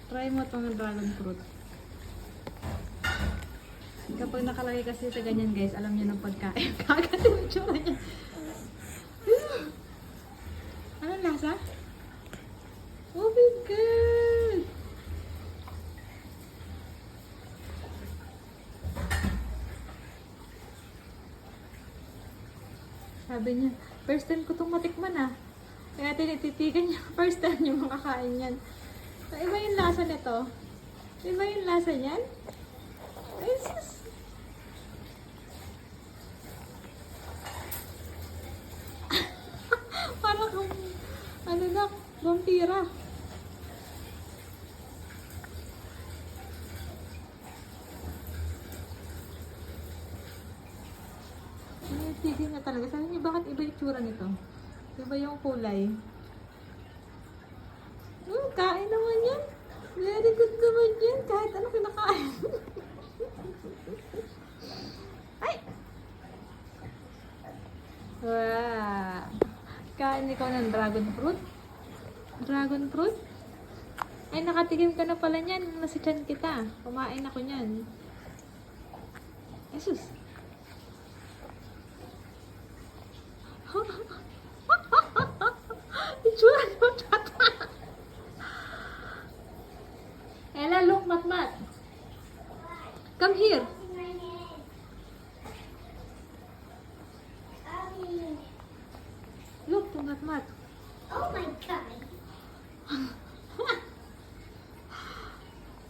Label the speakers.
Speaker 1: Try mo itong dragon fruit. Kapag nakalagay kasi sa ganyan guys, alam niyo ng pagkain. Kagat yung itsura niya. Anong lasa? Oh my God! Sabi niya, first time ko itong matikman ah. Kaya tinititigan niya, first time niya makakain yan. So, iba yung lasa nito. Iba yung lasa niyan. Ay, sus! Parang kung, ano na, vampira. Tigil na talaga. Sabi niyo, bakit iba yung tsura nito? Iba yung kulay. Kain naman yan. Very good naman yan. Kahit ano kinakain. Ay! Wow! Kain ikaw ng dragon fruit? Dragon fruit? Ay, nakatigim ka na pala niyan. Nasa tiyan kita. Kumain ako niyan. Jesus! Itsura mo.